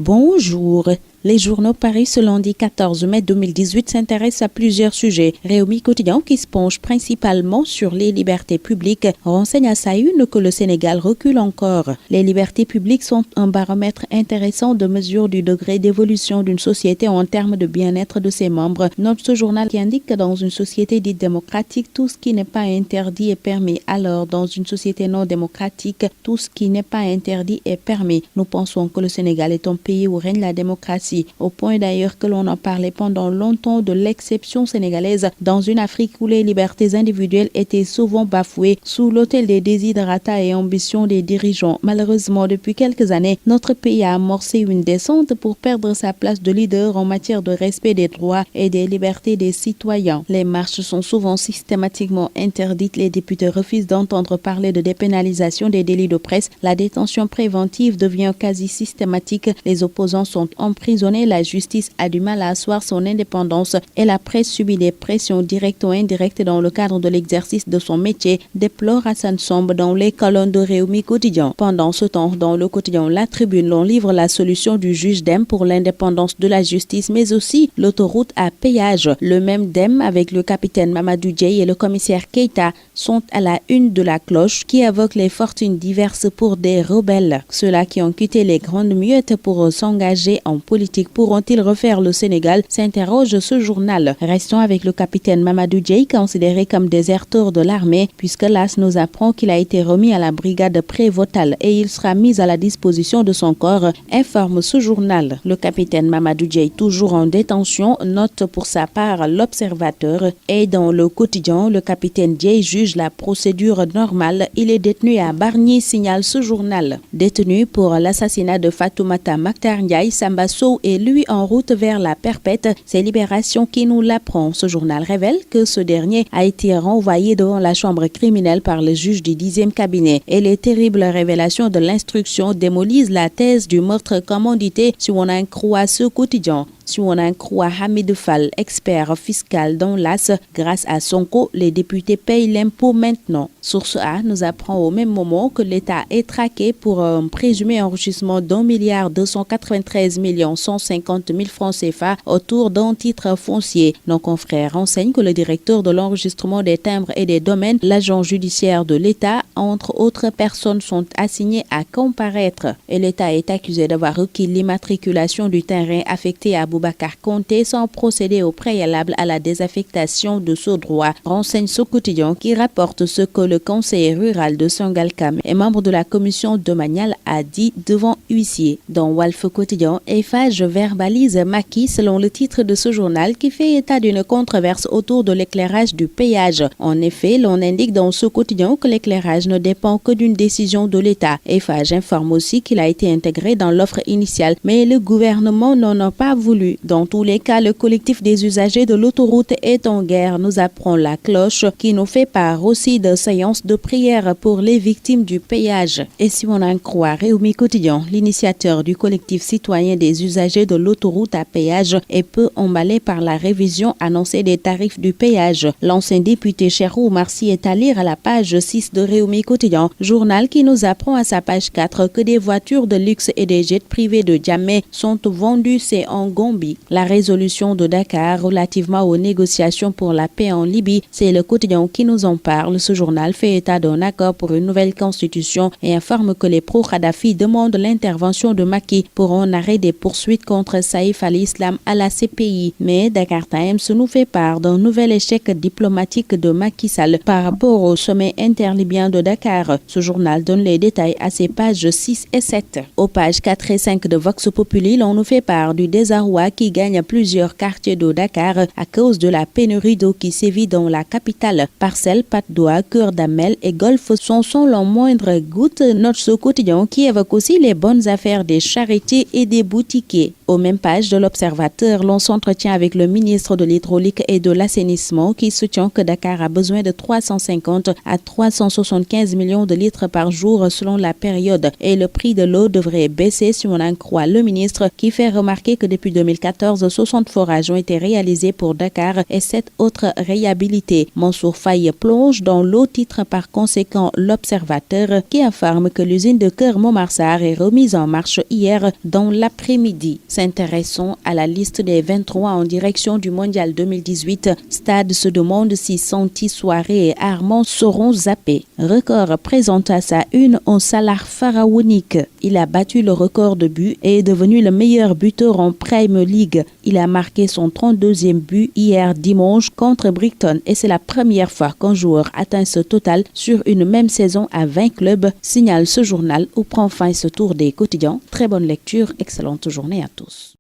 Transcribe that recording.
Bonjour. Les journaux parus ce lundi 14 mai 2018 s'intéressent à plusieurs sujets. Réumi Quotidien, qui se penche principalement sur les libertés publiques, renseigne à sa une que le Sénégal recule encore. Les libertés publiques sont un baromètre intéressant de mesure du degré d'évolution d'une société en termes de bien-être de ses membres. Note ce journal qui indique que dans une société dite démocratique, tout ce qui n'est pas interdit est permis. Alors, dans une société non démocratique, tout ce qui n'est pas interdit est permis. Nous pensons que le Sénégal est un pays où règne la démocratie. Au point d'ailleurs que l'on en parlait pendant longtemps de l'exception sénégalaise dans une Afrique où les libertés individuelles étaient souvent bafouées sous l'autel des desiderata et ambitions des dirigeants. Malheureusement, depuis quelques années, notre pays a amorcé une descente pour perdre sa place de leader en matière de respect des droits et des libertés des citoyens. Les marches sont souvent systématiquement interdites. Les députés refusent d'entendre parler de dépénalisation des délits de presse. La détention préventive devient quasi systématique. Les opposants sont emprisonnés. La justice a du mal à asseoir son indépendance et la presse subit des pressions directes ou indirectes dans le cadre de l'exercice de son métier, déplore Hassan Somb dans les colonnes de Réumi Quotidien. Pendant ce temps, dans le quotidien La Tribune, l'on livre la solution du juge Dème pour l'indépendance de la justice, mais aussi l'autoroute à péage. Le même Dème avec le capitaine Mamadou Dieye et le commissaire Keita sont à la une de la cloche qui évoque les fortunes diverses pour des rebelles. Ceux-là qui ont quitté les grandes muettes pour s'engager en politique. Pourront-ils refaire le Sénégal, s'interroge ce journal. Restons avec le capitaine Mamadou Dieye, considéré comme déserteur de l'armée, puisque l'AS nous apprend qu'il a été remis à la brigade prévôtale et il sera mis à la disposition de son corps, informe ce journal. Le capitaine Mamadou Dieye, toujours en détention, note pour sa part l'Observateur. Et dans le quotidien, le capitaine Dieye juge la procédure normale. Il est détenu à Bargny, signale ce journal. Détenu pour l'assassinat de Fatoumata Mactar Ndiaye, Samba Sow est lui en route vers la perpète. C'est Libération qui nous l'apprend. Ce journal révèle que ce dernier a été renvoyé devant la chambre criminelle par le juge du 10e cabinet. Et les terribles révélations de l'instruction démolissent la thèse du meurtre commandité si on en croit ce quotidien. Si on en croit Hamid Fall, expert fiscal dans l'AS, grâce à Sonko, les députés payent l'impôt maintenant. Source A nous apprend au même moment que l'État est traqué pour un présumé enrichissement d'1,293,150,000 francs CFA autour d'un titre foncier. Nos confrères renseignent que le directeur de l'enregistrement des timbres et des domaines, l'agent judiciaire de l'État, entre autres personnes, sont assignés à comparaître. Et l'État est accusé d'avoir requis l'immatriculation du terrain affecté à Boubacar Conté sans procéder au préalable à la désaffectation de ce droit. Renseigne ce quotidien qui rapporte ce que le conseiller rural de Sangalkam et membre de la commission domaniale a dit devant huissier. Dans Walf Quotidien, Eiffage verbalise Macky selon le titre de ce journal qui fait état d'une controverse autour de l'éclairage du péage. En effet, l'on indique dans ce quotidien que l'éclairage ne dépend que d'une décision de l'État. Eiffage informe aussi qu'il a été intégré dans l'offre initiale, mais le gouvernement n'en a pas voulu. Dans tous les cas, le collectif des usagers de l'autoroute est en guerre, nous apprend la cloche, qui nous fait part aussi de séances de prière pour les victimes du péage. Et si on en croit Réumi Quotidien, l'initiateur du collectif citoyen des usagers de l'autoroute à péage est peu emballé par la révision annoncée des tarifs du péage. L'ancien député Cherou Marcy est à lire à la page 6 de Réumi Quotidien, journal qui nous apprend à sa page 4 que des voitures de luxe et des jets privés de Djamé sont vendus, c'est en Gambie. La résolution de Dakar relativement aux négociations pour la paix en Libye, c'est le quotidien qui nous en parle. Ce journal fait état d'un accord pour une nouvelle constitution et informe que les pro-Kadhafi demandent l'intervention de Macky pour un arrêt des poursuites contre Saïf al-Islam à la CPI. Mais Dakar Times nous fait part d'un nouvel échec diplomatique de Macky Sall par rapport au sommet interlibyen de Dakar. Ce journal donne les détails à ses pages 6 et 7. Aux pages 4 et 5 de Vox Populi, l'on nous fait part du désarroi qui gagne plusieurs quartiers de Dakar à cause de la pénurie d'eau qui sévit dans la capitale. Parcelles, Patte d'Oie, Cœur d'Amel et Golfe sont sans la moindre goutte. Note ce quotidien qui évoque aussi les bonnes affaires des charretiers et des boutiquiers. Aux mêmes pages de l'Observateur, l'on s'entretient avec le ministre de l'Hydraulique et de l'Assainissement qui soutient que Dakar a besoin de 350 à 375 millions de litres par jour selon la période et le prix de l'eau devrait baisser si on en croit le ministre qui fait remarquer que depuis 2020, 2014, 60 forages ont été réalisés pour Dakar et 7 autres réhabilités. Mansour Faye plonge dans l'eau, titre par conséquent l'Observateur, qui affirme que l'usine de Keur Momar-Sarr est remise en marche hier dans l'après-midi. S'intéressons à la liste des 23 en direction du Mondial 2018. Stade se demande si Santi Souaré et Armand seront zappés. Record présente à sa une un salaire pharaonique. Il a battu le record de buts et est devenu le meilleur buteur en Premier League. Il a marqué son 32e but hier dimanche contre Brighton et c'est la première fois qu'un joueur atteint ce total sur une même saison à 20 clubs, signale ce journal où prend fin ce tour des quotidiens. Très bonne lecture, excellente journée à tous.